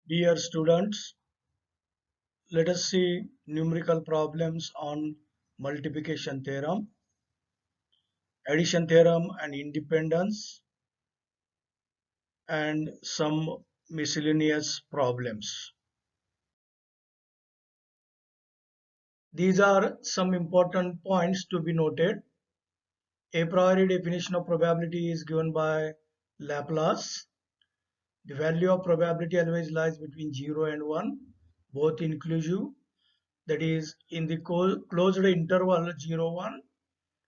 Dear students, let us see numerical problems on multiplication theorem, addition theorem and independence, and some miscellaneous problems. These are some important points to be noted. A priori definition of probability is given by Laplace. The value of probability always lies between 0 and 1, both inclusive, that is in the closed interval 0, 1,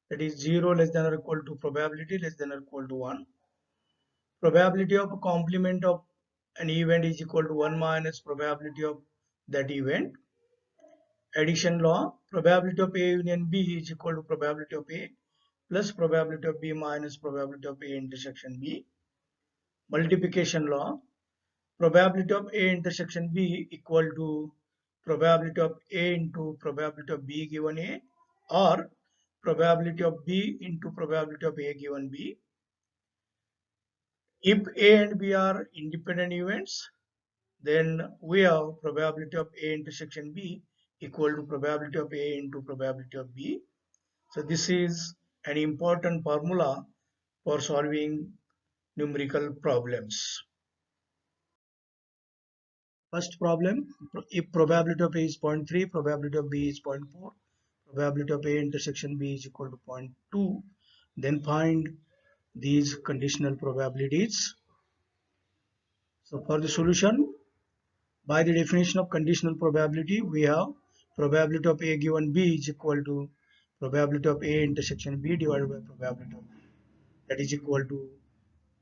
that is 0 less than or equal to probability less than or equal to 1. Probability of a complement of an event is equal to 1 minus probability of that event. Addition law, probability of A union B is equal to probability of A plus probability of B minus probability of A intersection B. Multiplication law, probability of A intersection B equal to probability of A into probability of B given A, or probability of B into probability of A given B. If A and B are independent events, then we have probability of A intersection B equal to probability of A into probability of B. So this is an important formula for solving numerical problems. First problem, if probability of A is 0.3, probability of B is 0.4, probability of A intersection B is equal to 0.2, then find these conditional probabilities. So for the solution, by the definition of conditional probability, we have probability of A given B is equal to probability of A intersection B divided by probability of B. That is equal to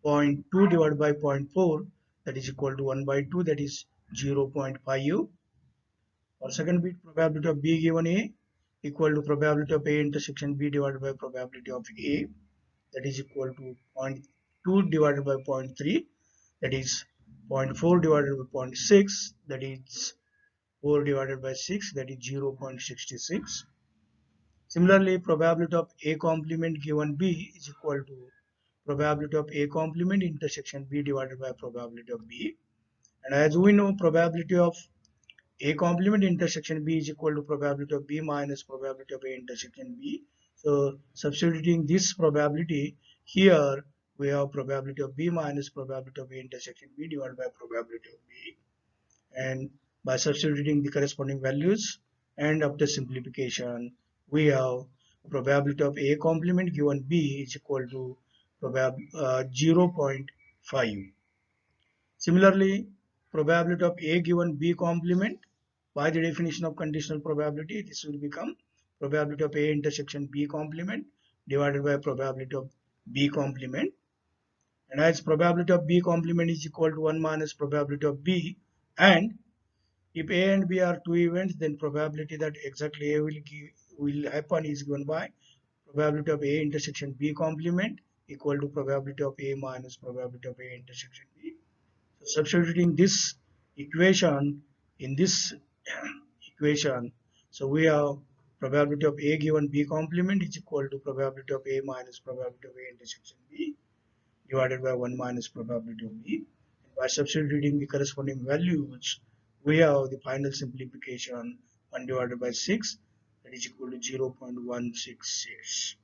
0.2 divided by 0.4, that is equal to 1 by 2, that is 0.5. For second bit, probability of B given A equal to probability of A intersection B divided by probability of A, that is equal to 0.2 divided by 0.3, that is 0.4 divided by 0.6, that is 4 divided by 6, that is 0.66. Similarly, probability of A complement given B is equal to probability of A complement intersection B divided by probability of B. And as we know, probability of A complement intersection B is equal to probability of B minus probability of A intersection B. So substituting this probability here, we have probability of B minus probability of A intersection B divided by probability of B. And by substituting the corresponding values and after simplification, we have probability of A complement given B is equal to 0.5. Similarly, probability of A given B complement, by the definition of conditional probability, this will become probability of A intersection B complement divided by probability of B complement. And as probability of B complement is equal to 1 minus probability of B, and if A and B are two events, then probability that exactly A will happen is given by probability of A intersection B complement equal to probability of A minus probability of A intersection B. So substituting this equation in this equation, so we have probability of A given B complement is equal to probability of A minus probability of A intersection B divided by 1 minus probability of B. And by substituting the corresponding values, we have the final simplification 1 divided by 6, that is equal to 0.166.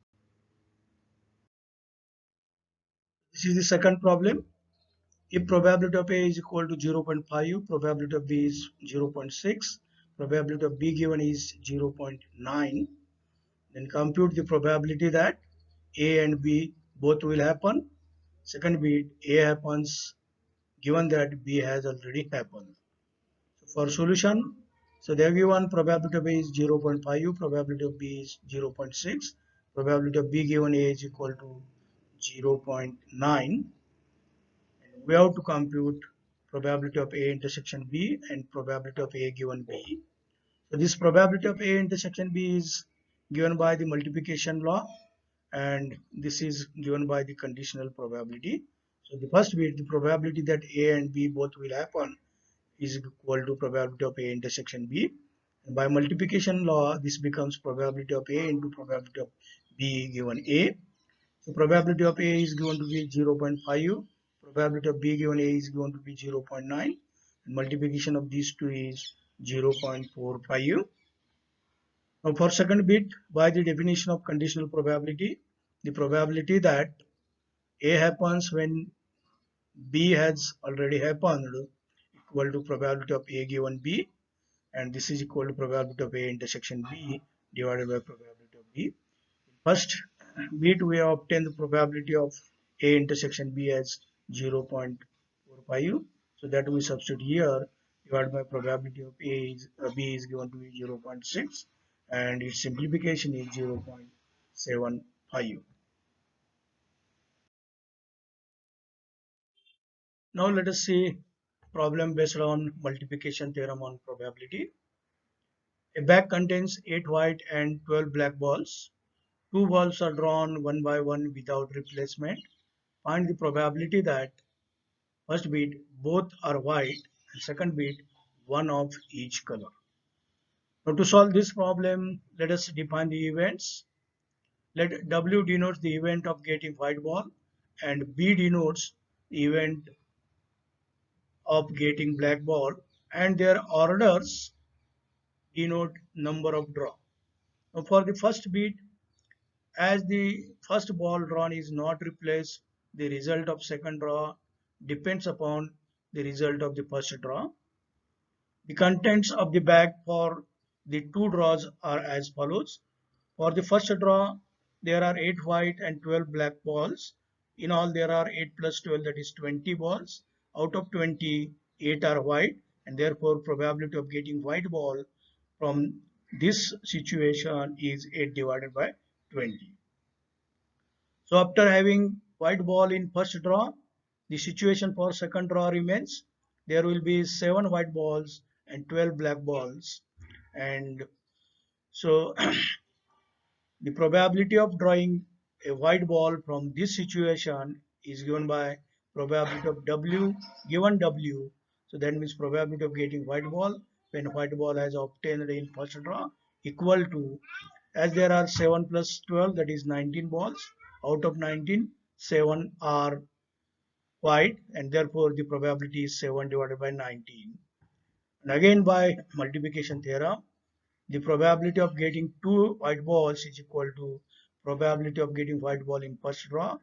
This is the second problem. If probability of A is equal to 0.5, probability of B is 0.6, probability of B given is 0.9, then compute the probability that A and B both will happen. Second bit, A happens given that B has already happened. So for solution, so they are given probability of A is 0.5, probability of B is 0.6, probability of B given A is equal to 0.9. We have to compute probability of A intersection B and probability of A given B. So this probability of A intersection B is given by the multiplication law, and this is given by the conditional probability. So the first bit, the probability that A and B both will happen is equal to probability of A intersection B. And by multiplication law, this becomes probability of A into probability of B given A. So probability of A is given to be 0.5. Probability of B given A is going to be 0.9. Multiplication of these two is 0.45. Now for second bit, by the definition of conditional probability, the probability that A happens when B has already happened equal to probability of A given B, and this is equal to probability of A intersection B divided by probability of B. First bit we have obtained the probability of A intersection B as 0.45. So that we substitute here, divided by probability of B is given to be 0.6, and its simplification is 0.75. Now let us see problem based on multiplication theorem on probability. A bag contains 8 white and 12 black balls. Two balls are drawn one by one without replacement. Find the probability that first bit both are white and second bit one of each color. Now to solve this problem, let us define the events. Let W denotes the event of getting white ball and B denotes the event of getting black ball, and their orders denote number of draw. Now for the first bit, as the first ball drawn is not replaced, the result of second draw depends upon the result of the first draw. The contents of the bag for the two draws are as follows. For the first draw, there are 8 white and 12 black balls. In all, there are 8 plus 12, that is 20 balls. Out of 20, 8 are white, and therefore probability of getting white ball from this situation is 8 divided by 20. So after having white ball in first draw, the situation for second draw remains. There will be 7 white balls and 12 black balls. And so the probability of drawing a white ball from this situation is given by probability of W given W. So that means probability of getting white ball when white ball has obtained in first draw equal to, as there are 7 plus 12, that is 19 balls. Out of 19, 7 are white, and therefore the probability is 7 divided by 19. And again by multiplication theorem, the probability of getting two white balls is equal to probability of getting white ball in first draw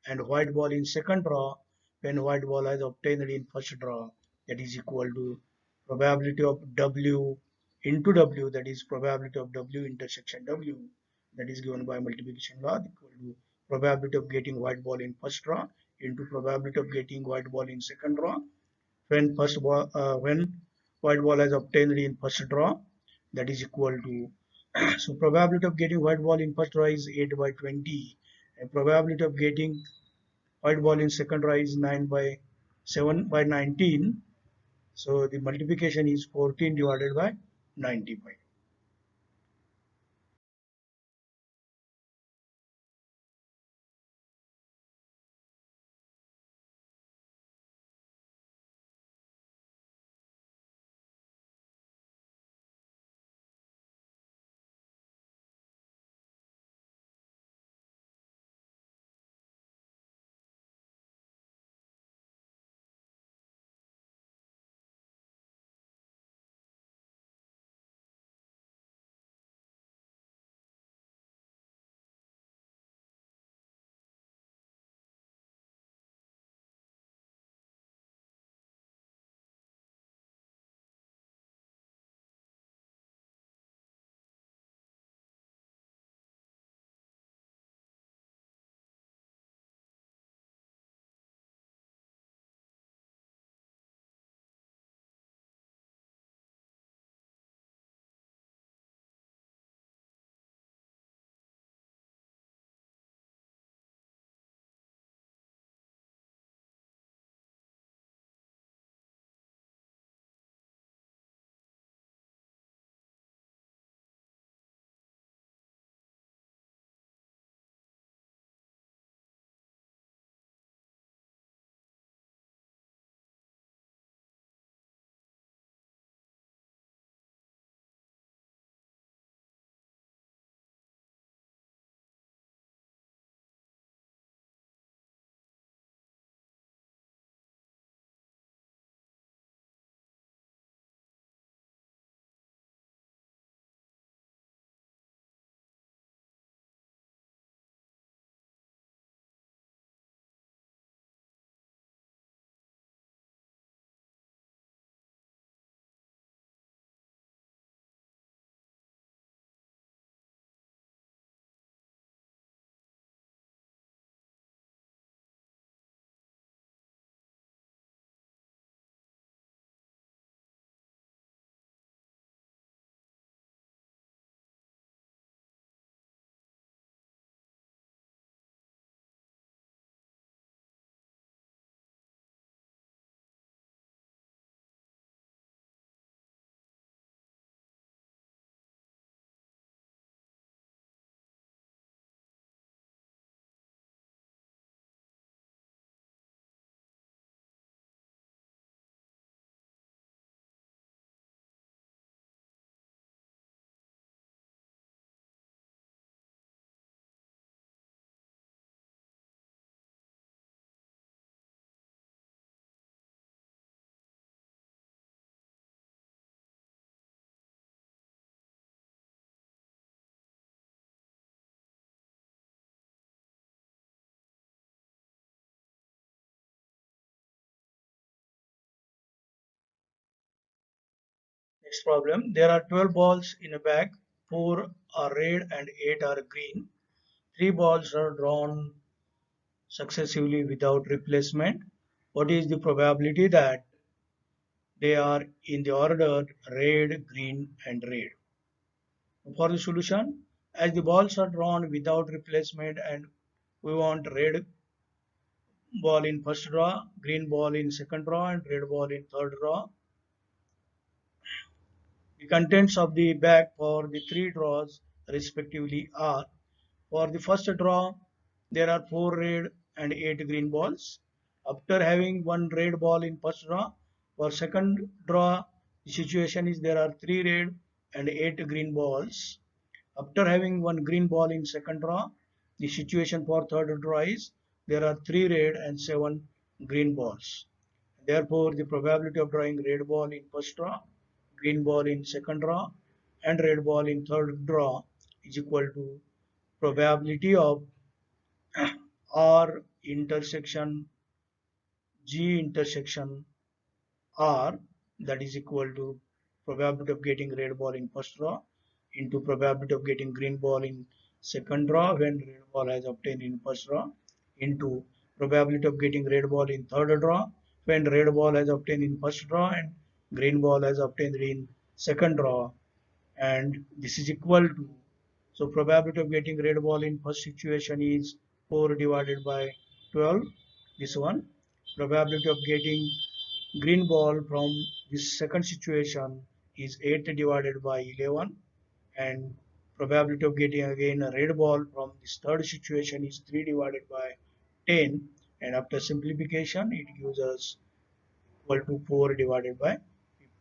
and white ball in second draw when white ball has obtained in first draw, that is equal to probability of W into W, that is probability of W intersection W, that is given by multiplication law, equal to probability of getting white ball in first draw into probability of getting white ball in second draw when white ball has obtained in first draw, that is equal to so probability of getting white ball in first draw is 8 by 20, and probability of getting white ball in second draw is 9 by 7 by 19. So the multiplication is 14 divided by 95. Next problem. There are 12 balls in a bag. 4 are red and 8 are green. 3 balls are drawn successively without replacement. What is the probability that they are in the order red, green and red? For the solution, as the balls are drawn without replacement and we want red ball in first draw, green ball in second draw and red ball in third draw. The contents of the bag for the 3 draws respectively are: for the first draw, there are 4 red and 8 green balls. After having 1 red ball in first draw, for second draw, the situation is there are 3 red and 8 green balls. After having 1 green ball in second draw, the situation for third draw is there are 3 red and 7 green balls. Therefore, the probability of drawing red ball in first draw, green ball in second draw, and red ball in third draw is equal to probability of R intersection G intersection R, that is equal to probability of getting red ball in first draw into probability of getting green ball in second draw when red ball has obtained in first draw into probability of getting red ball in third draw when red ball has obtained in first draw and green ball has obtained in second draw, and this is equal to, so probability of getting red ball in first situation is 4 divided by 12, this one. Probability of getting green ball from this second situation is 8 divided by 11, and probability of getting again a red ball from this third situation is 3 divided by 10, and after simplification it gives us equal to 4 divided by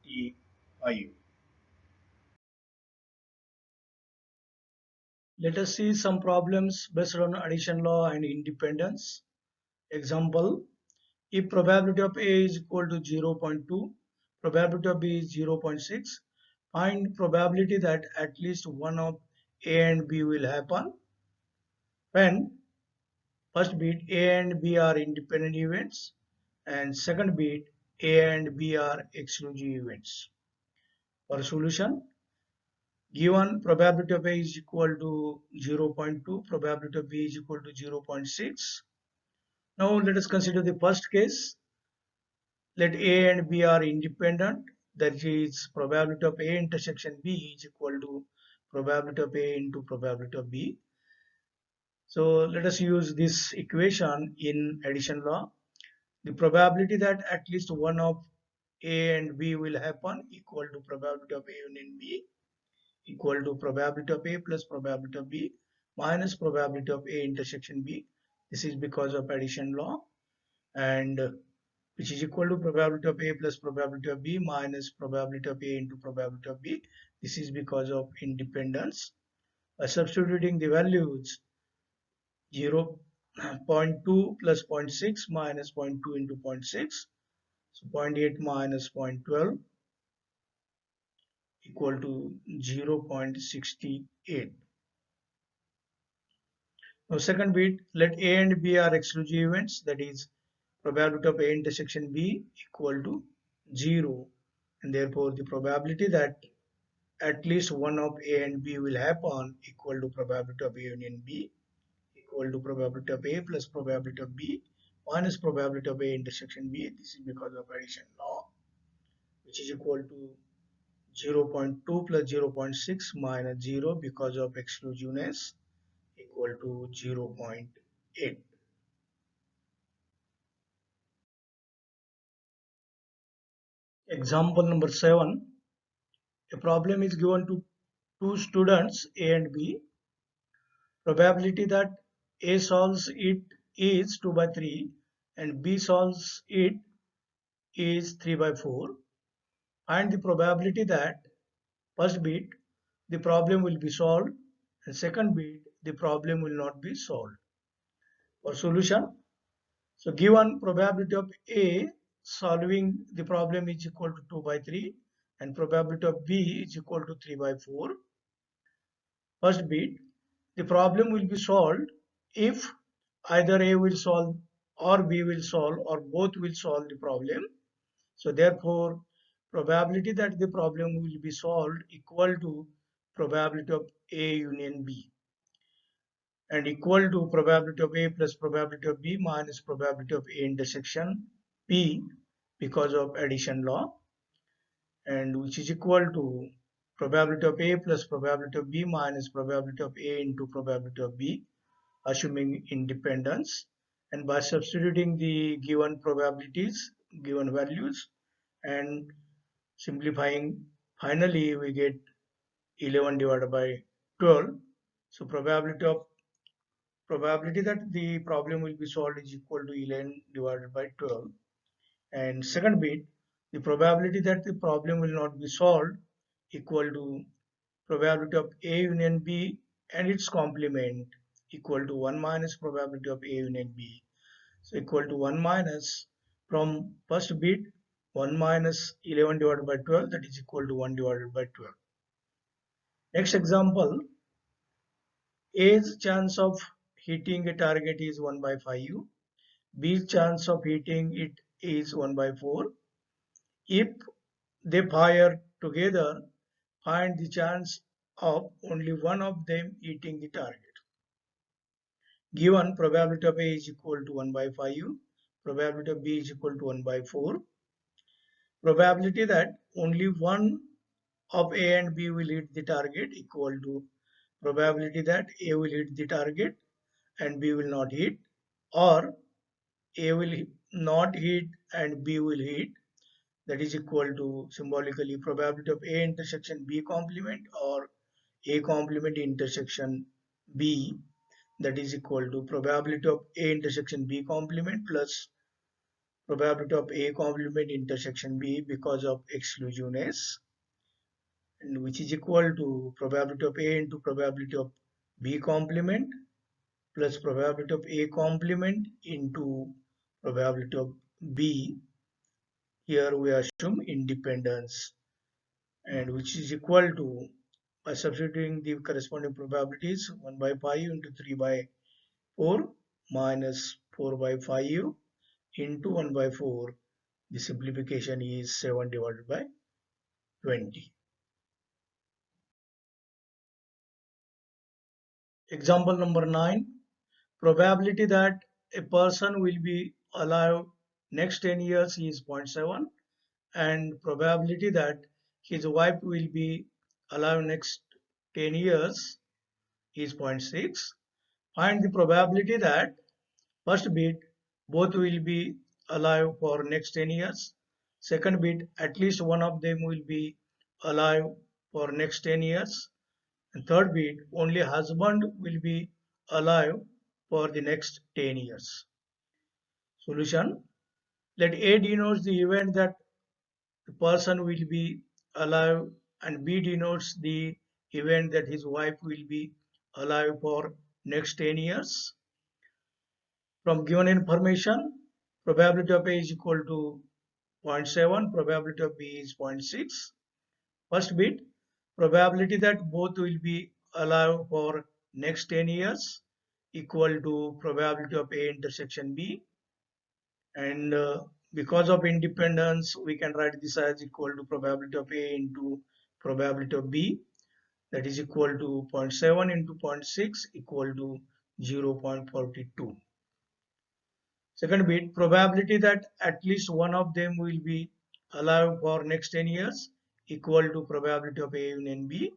55. Let us see some problems based on addition law and independence. Example, if probability of A is equal to 0.2, probability of B is 0.6, find probability that at least one of A and B will happen when first bit A and B are independent events and second bit A and B are exclusive events. For solution, given probability of A is equal to 0.2, probability of B is equal to 0.6. Now let us consider the first case. Let A and B are independent, that is probability of A intersection B is equal to probability of A into probability of B. So let us use this equation in addition law. The probability that at least one of A and B will happen equal to probability of A union B equal to probability of A plus probability of B minus probability of A intersection B. This is because of addition law, and which is equal to probability of A plus probability of B minus probability of A into probability of B. This is because of independence. By substituting the values 0.2 plus zero point 0.6 minus 0.2 into 0.6, so 0.8 minus 0.12 equal to 0.68. Now second bit, let A and B are exclusive events, that is probability of A intersection B equal to 0, and therefore the probability that at least one of A and B will happen equal to probability of A union B equal to probability of A plus probability of B minus probability of A intersection B. This is because of addition law, which is equal to 0.2 plus 0.6 minus 0 because of exclusiveness equal to 0.8. Example number 7. A problem is given to two students A and B. Probability that A solves it is 2 by 3 and B solves it is 3 by 4. Find the probability that first bit the problem will be solved and second bit the problem will not be solved. For solution, so given probability of A solving the problem is equal to 2 by 3 and probability of B is equal to 3 by 4. First bit, the problem will be solved if either A will solve or B will solve or both will solve the problem. So therefore probability that the problem will be solved equal to probability of A union B, and equal to probability of A plus probability of B minus probability of A intersection B because of addition law, and which is equal to probability of A plus probability of B minus probability of A into probability of B, assuming independence. And by substituting the given probabilities, given values, and simplifying, finally we get 11 divided by 12. So probability that the problem will be solved is equal to 11 divided by 12. And second bit, the probability that the problem will not be solved equal to probability of A union B and its complement equal to 1 minus probability of A union B. So equal to 1 minus, from first bit, 1 minus 11 divided by 12, that is equal to 1 divided by 12. Next example, A's chance of hitting a target is 1 by 5. B's chance of hitting it is 1 by 4. If they fire together, find the chance of only one of them hitting the target. Given probability of A is equal to 1 by 5, probability of B is equal to 1 by 4, probability that only one of A and B will hit the target equal to probability that A will hit the target and B will not hit, or A will not hit and B will hit, that is equal to symbolically probability of A intersection B complement or A complement intersection B, that is equal to probability of A intersection B complement plus probability of A complement intersection B because of exclusion S, and which is equal to probability of A into probability of B complement plus probability of A complement into probability of B. Here we assume independence, and which is equal to, by substituting the corresponding probabilities, 1 by 5 into 3 by 4 minus 4 by 5 into 1 by 4. The simplification is 7 divided by 20. Example number 9. Probability that a person will be alive next 10 years is 0.7, and probability that his wife will be alive next 10 years is 0.6. Find the probability that first bit, both will be alive for next 10 years. Second bit, at least one of them will be alive for next 10 years. And third bit, only husband will be alive for the next 10 years. Solution. Let A denotes the event that the person will be alive, and B denotes the event that his wife will be alive for next 10 years. From given information, probability of A is equal to 0.7, probability of B is 0.6. First bit, probability that both will be alive for next 10 years equal to probability of A intersection B, and because of independence we can write this as equal to probability of A into probability of B, that is equal to 0.7 into 0.6 equal to 0.42. Second bit, probability that at least one of them will be alive for next 10 years equal to probability of A union B,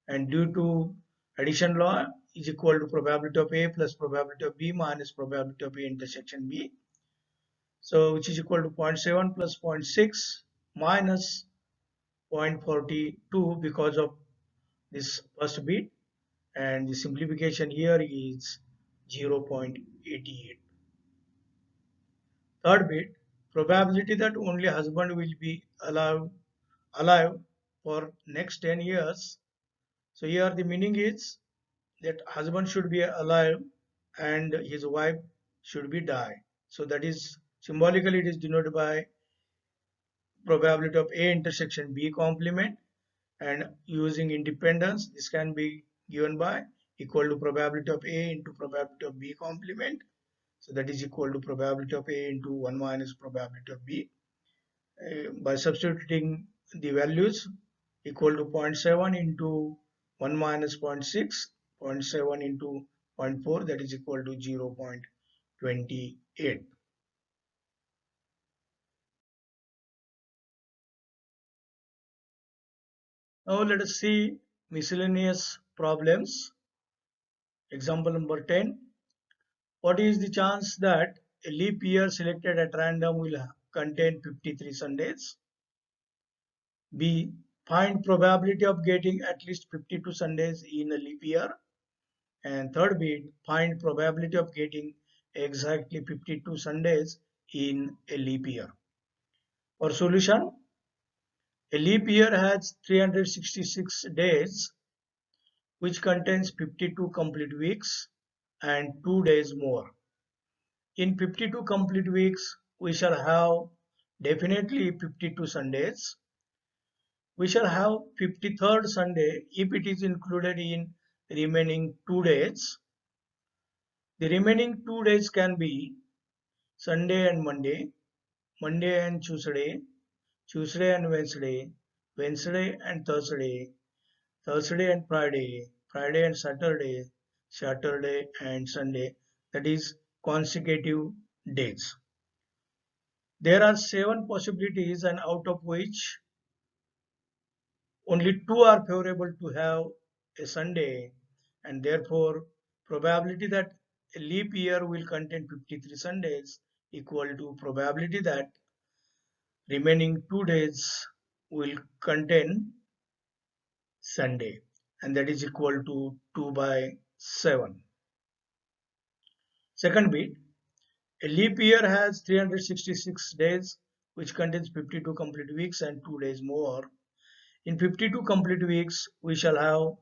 and due to addition law is equal to probability of A plus probability of B minus probability of A intersection B. So which is equal to 0.7 plus 0.6 minus 0.42 because of this first bit, and the simplification here is 0.88. Third bit, probability that only husband will be alive for next 10 years. So here the meaning is that husband should be alive and his wife should be die. So that is symbolically it is denoted by probability of A intersection B complement, and using independence this can be given by equal to probability of A into probability of B complement. So that is equal to probability of A into 1 minus probability of B, by substituting the values equal to 0.7 into 1 minus 0.6, 0.7 into 0.4, that is equal to 0.28. Now let us see miscellaneous problems. Example number 10. What is the chance that a leap year selected at random will contain 53 Sundays? B. Find probability of getting at least 52 Sundays in a leap year. And third bit, find probability of getting exactly 52 Sundays in a leap year. For solution, a leap year has 366 days, which contains 52 complete weeks and 2 days more. In 52 complete weeks, we shall have definitely 52 Sundays. We shall have 53rd Sunday if it is included in remaining 2 days. The remaining 2 days can be Sunday and Monday, Monday and Tuesday, Tuesday and Wednesday, Wednesday and Thursday, Thursday and Friday, Friday and Saturday, Saturday and Sunday, that is consecutive days. There are 7 possibilities, and out of which only 2 are favorable to have a Sunday, and therefore probability that a leap year will contain 53 Sundays equal to probability that remaining 2 days will contain Sunday, and that is equal to 2 by 7. Second bit, a leap year has 366 days, which contains 52 complete weeks and 2 days more. In 52 complete weeks, we shall have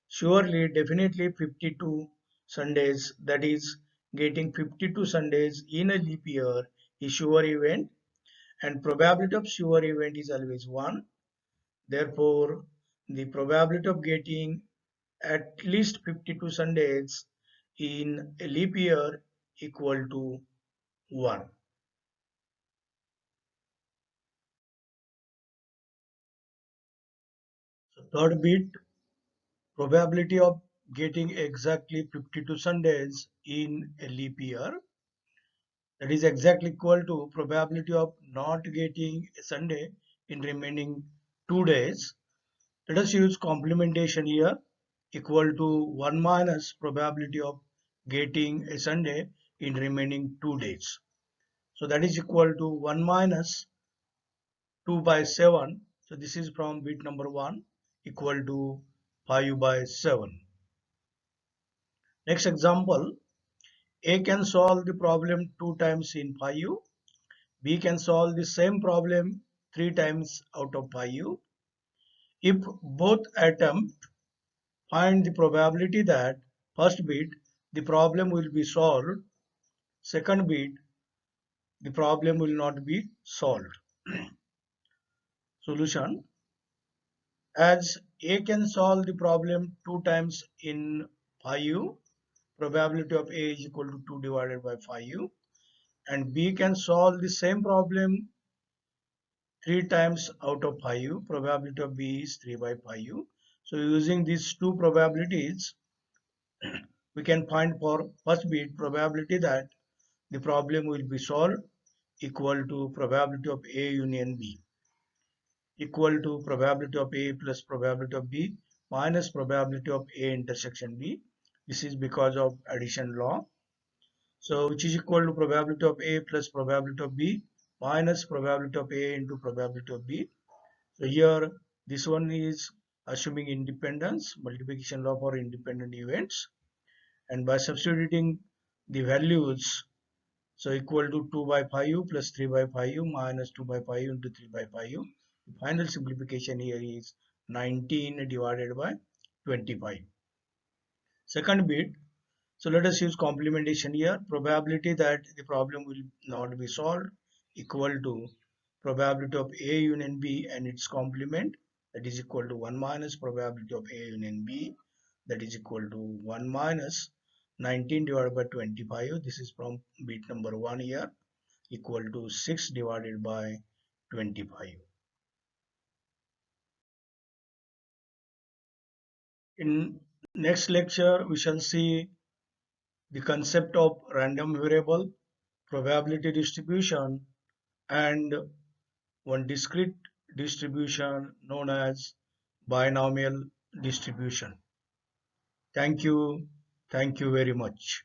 surely definitely 52 Sundays, that is getting 52 Sundays in a leap year is sure event, and probability of sure event is always 1. Therefore, the probability of getting at least 52 Sundays in a leap year equal to 1. So third bit, probability of getting exactly 52 Sundays in a leap year, that is exactly equal to probability of not getting a Sunday in remaining 2 days. Let us use complementation here, equal to 1 minus probability of getting a Sunday in remaining 2 days. So that is equal to 1 minus 2 by 7. So this is from bit number 1 equal to 5 by 7. Next example, A can solve the problem 2 times in 5. B can solve the same problem 3 times out of 5. If both attempt, find the probability that first bit the problem will be solved, second bit the problem will not be solved. Solution, as A can solve the problem 2 times in 5, probability of A is equal to 2 divided by 5, and B can solve the same problem 3 times out of 5, probability of B is 3 by 5. So using these two probabilities, we can find for first bit probability that the problem will be solved equal to probability of A union B, equal to probability of A plus probability of B minus probability of A intersection B. This is because of addition law. So which is equal to probability of A plus probability of B minus probability of A into probability of B. So here this one is assuming independence, multiplication law for independent events, and by substituting the values, so equal to 2 by 5 plus 3 by 5 minus 2 by 5 into 3 by 5. The final simplification here is 19 divided by 25. Second bit, so let us use complementation here. Probability that the problem will not be solved equal to probability of A union B and its complement, that is equal to 1 minus probability of A union B, that is equal to 1 minus 19 divided by 25. This is from bit number 1 here, equal to 6 divided by 25. In next lecture, we shall see the concept of random variable, probability distribution, and one discrete distribution known as binomial distribution. Thank you. Thank you very much.